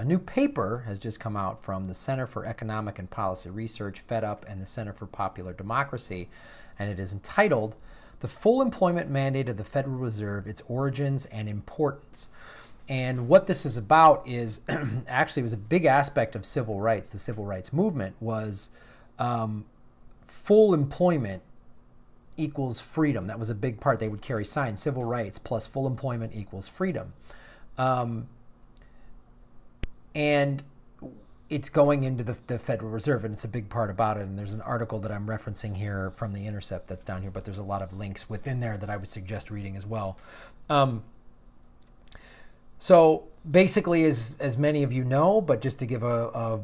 A new paper has just come out from the Center for Economic and Policy Research, FedUp, and the Center for Popular Democracy, and it is entitled "The Full Employment Mandate of the Federal Reserve, Its Origins and Importance." And what this is about is, actually, it was a big aspect of civil rights. The civil rights movement was full employment equals freedom. That was a big part. They would carry signs, civil rights plus full employment equals freedom. And it's going into the Federal Reserve, and it's a big part about it. And there's an article that I'm referencing here from The Intercept that's down here, but there's a lot of links within there that I would suggest reading as well. So basically, as many of you know, but just to give a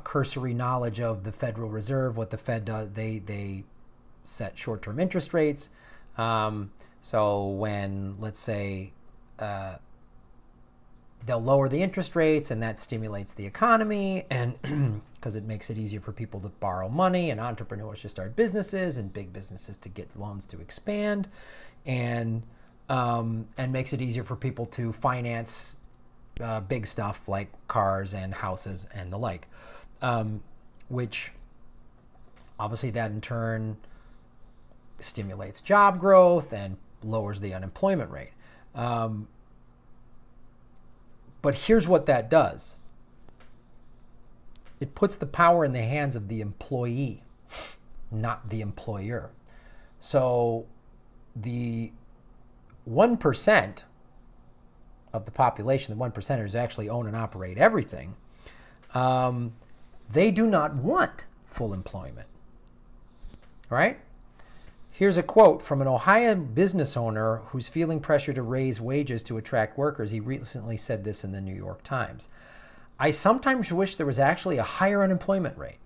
cursory knowledge of the Federal Reserve, what the Fed does, they set short-term interest rates. So when, let's say, they'll lower the interest rates, and that stimulates the economy, and because it makes it easier for people to borrow money and entrepreneurs to start businesses and big businesses to get loans to expand, and makes it easier for people to finance big stuff like cars and houses and the like, which obviously that in turn stimulates job growth and lowers the unemployment rate. But here's what that does. It puts the power in the hands of the employee, not the employer. So the 1% of the population, the 1%ers actually own and operate everything. They do not want full employment, right? Here's a quote from an Ohio business owner who's feeling pressure to raise wages to attract workers. He recently said this in the New York Times. "I sometimes wish there was actually a higher unemployment rate."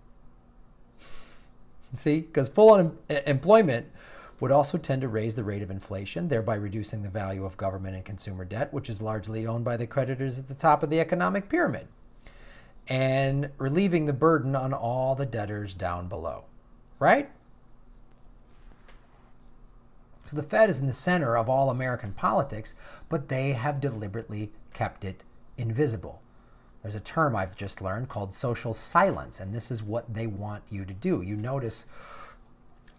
See, because full employment would also tend to raise the rate of inflation, thereby reducing the value of government and consumer debt, which is largely owned by the creditors at the top of the economic pyramid, and relieving the burden on all the debtors down below, right? So the Fed is in the center of all American politics, but they have deliberately kept it invisible. There's a term I've just learned called social silence, and this is what they want you to do. You notice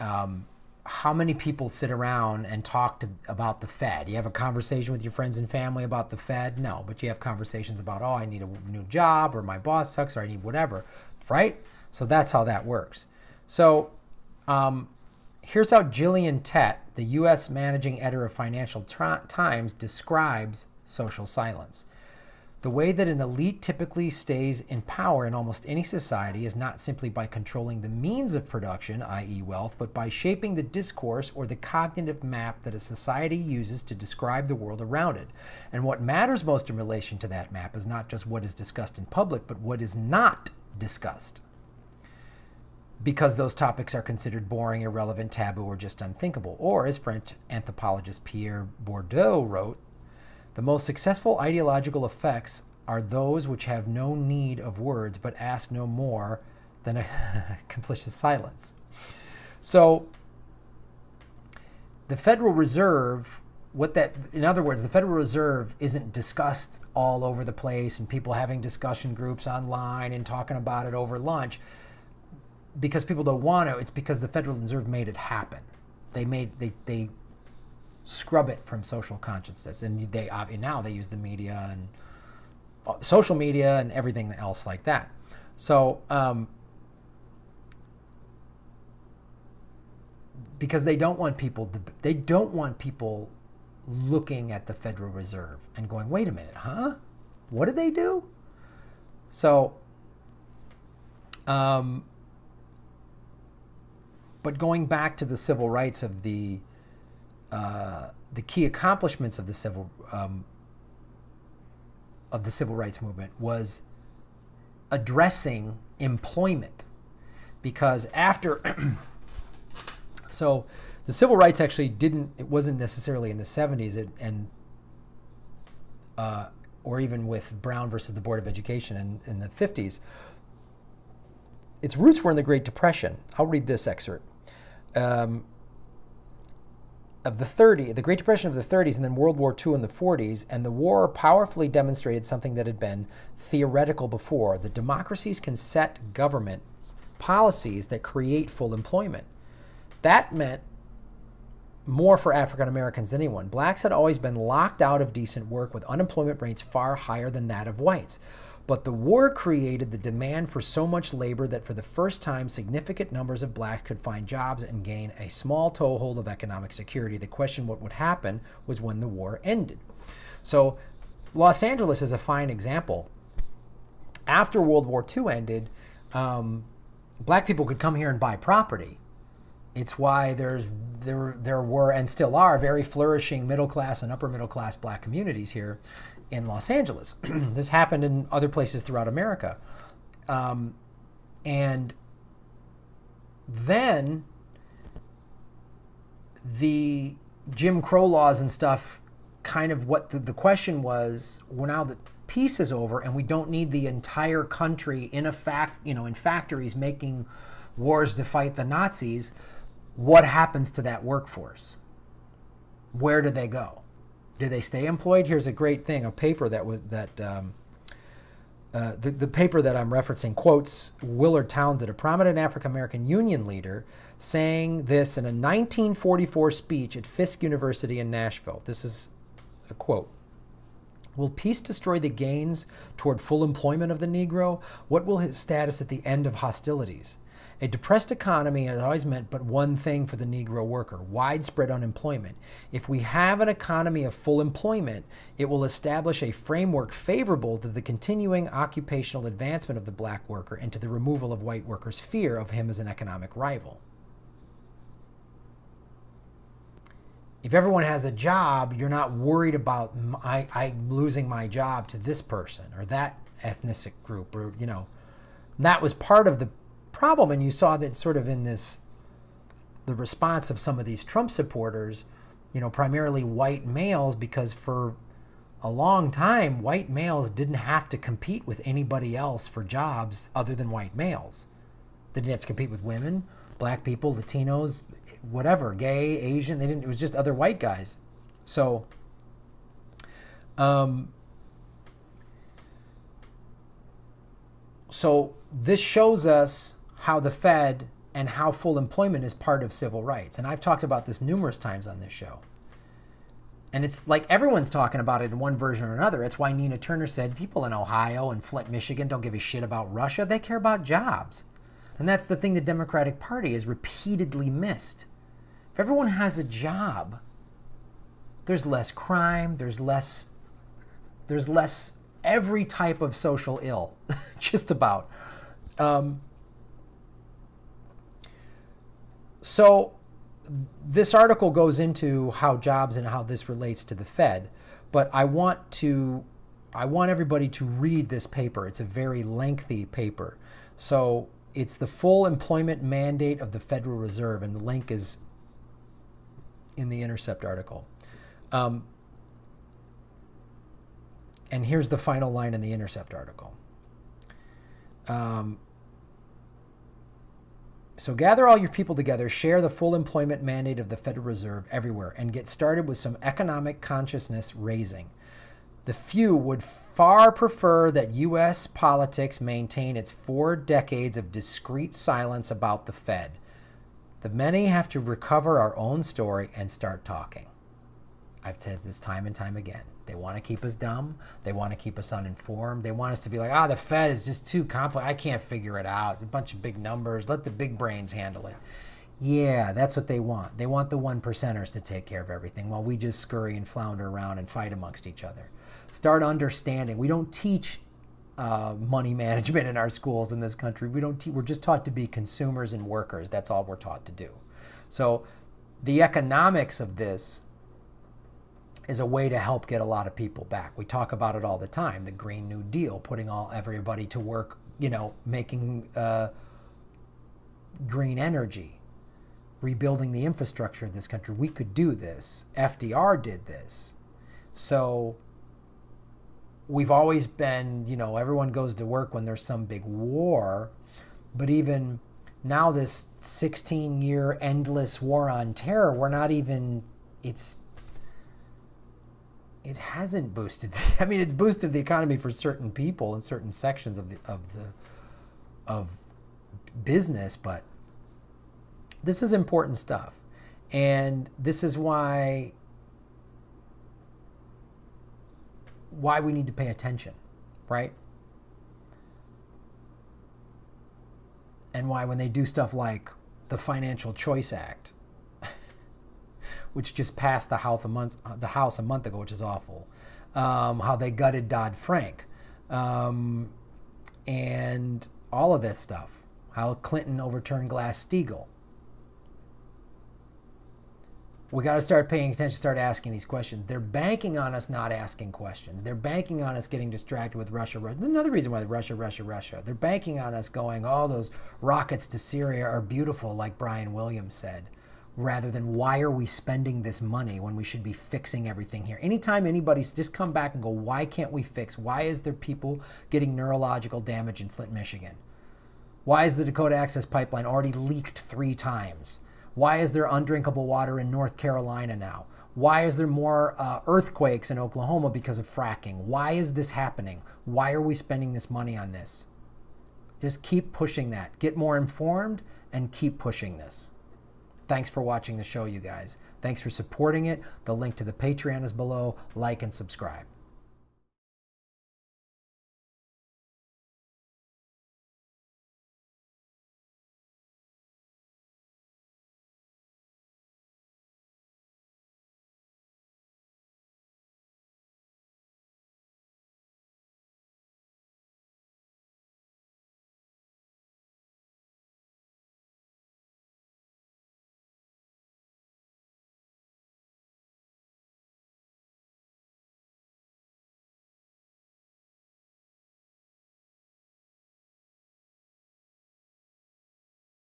how many people sit around and talk about the Fed. You have a conversation with your friends and family about the Fed? No, but you have conversations about, oh, I need a new job, or my boss sucks, or I need whatever, right? So that's how that works. So here's how Gillian Tett, the U.S. managing editor of Financial Times, describes social silence. "The way that an elite typically stays in power in almost any society is not simply by controlling the means of production, i.e. wealth, but by shaping the discourse or the cognitive map that a society uses to describe the world around it. And what matters most in relation to that map is not just what is discussed in public, but what is not discussed, because those topics are considered boring, irrelevant, taboo, or just unthinkable." Or, as French anthropologist Pierre Bourdieu wrote, "The most successful ideological effects are those which have no need of words but ask no more than a complicit silence." So the Federal Reserve, in other words, the Federal Reserve isn't discussed all over the place and people having discussion groups online and talking about it over lunch because people don't want to. It's because the Federal Reserve made it happen. They scrub it from social consciousness, and now they use the media and social media and everything else like that. So because they don't want people looking at the Federal Reserve and going, wait a minute, huh? What did they do? So but going back to the civil rights of the key accomplishments of the civil rights movement was addressing employment, because after so the civil rights actually it wasn't necessarily in the 70s or even with Brown versus the Board of Education in the 50s. Its roots were in the Great Depression. I'll read this excerpt. the Great Depression of the 30s, and then World War II in the 40s, and the war powerfully demonstrated something that had been theoretical before, that democracies can set governments policies that create full employment. That meant more for African Americans than anyone. Blacks had always been locked out of decent work with unemployment rates far higher than that of whites. But the war created the demand for so much labor that for the first time, significant numbers of blacks could find jobs and gain a small toehold of economic security. The question what would happen was when the war ended. So Los Angeles is a fine example. After World War II ended, black people could come here and buy property. It's why there were and still are very flourishing middle class and upper middle class black communities here in Los Angeles. This happened in other places throughout America. And then the Jim Crow laws and stuff, kind of what the question was, well, now that peace is over and we don't need the entire country in factories making wars to fight the Nazis, what happens to that workforce? Where do they go? Do they stay employed? Here's a great thing, a paper the paper that I'm referencing quotes Willard Townsend, a prominent African-American union leader, saying this in a 1944 speech at Fisk University in Nashville. This is a quote. Will peace destroy the gains toward full employment of the Negro? What will his status at the end of hostilities? A depressed economy has always meant but one thing for the Negro worker: widespread unemployment. If we have an economy of full employment, it will establish a framework favorable to the continuing occupational advancement of the black worker and to the removal of white workers' fear of him as an economic rival. If everyone has a job, you're not worried about I losing my job to this person or that ethnic group, or, you know, that was part of the problem. And you saw that sort of in the response of some of these Trump supporters, you know, primarily white males, because for a long time, white males didn't have to compete with anybody else for jobs other than white males. They didn't have to compete with women, black people, Latinos, whatever, gay, Asian. It was just other white guys. So, so this shows us how the Fed and how full employment is part of civil rights. And I've talked about this numerous times on this show. And it's like everyone's talking about it in one version or another. It's why Nina Turner said people in Ohio and Flint, Michigan don't give a shit about Russia. They care about jobs. And that's the thing the Democratic Party has repeatedly missed. If everyone has a job, there's less crime, there's less every type of social ill, just about. So this article goes into how jobs and how this relates to the Fed, but I want everybody to read this paper. It's a very lengthy paper. So it's the full employment mandate of the Federal Reserve, and the link is in the Intercept article. And here's the final line in the Intercept article. So gather all your people together, share the full employment mandate of the Federal Reserve everywhere, and get started with some economic consciousness raising. The few would far prefer that U.S. politics maintain its 4 decades of discreet silence about the Fed. The many have to recover our own story and start talking. I've said this time and time again. They want to keep us dumb. They want to keep us uninformed. They want us to be like, the Fed is just too complex. I can't figure it out. It's a bunch of big numbers. Let the big brains handle it. Yeah, that's what they want. They want the 1%ers to take care of everything while we just scurry and flounder around and fight amongst each other. Start understanding. We don't teach money management in our schools in this country. We're just taught to be consumers and workers. That's all we're taught to do. So the economics of this is a way to help get a lot of people back. We talk about it all the time. The Green New Deal, putting everybody to work, you know, making green energy, rebuilding the infrastructure of this country. We could do this. FDR did this. So we've always been, you know, everyone goes to work when there's some big war, but even now this 16-year endless war on terror, we're not even it hasn't boosted. I mean, it's boosted the economy for certain people in certain sections of business, but this is important stuff, and this is why we need to pay attention, right? And why when they do stuff like the Financial Choice Act, which just passed the House a month ago, which is awful, how they gutted Dodd-Frank, and all of this stuff, how Clinton overturned Glass-Steagall. We got to start paying attention, start asking these questions. They're banking on us not asking questions. They're banking on us getting distracted with Russia. Another reason why Russia. They're banking on us going, oh, those rockets to Syria are beautiful, like Brian Williams said, rather than why are we spending this money when we should be fixing everything here? Anytime anybody's just come back and go, why can't we fix? Why is there people getting neurological damage in Flint, Michigan? Why is the Dakota Access Pipeline already leaked 3 times? Why is there undrinkable water in North Carolina now? Why is there more earthquakes in Oklahoma because of fracking? Why is this happening? Why are we spending this money on this? Just keep pushing that. Get more informed and keep pushing this. Thanks for watching the show, you guys. Thanks for supporting it. The link to the Patreon is below. Like and subscribe.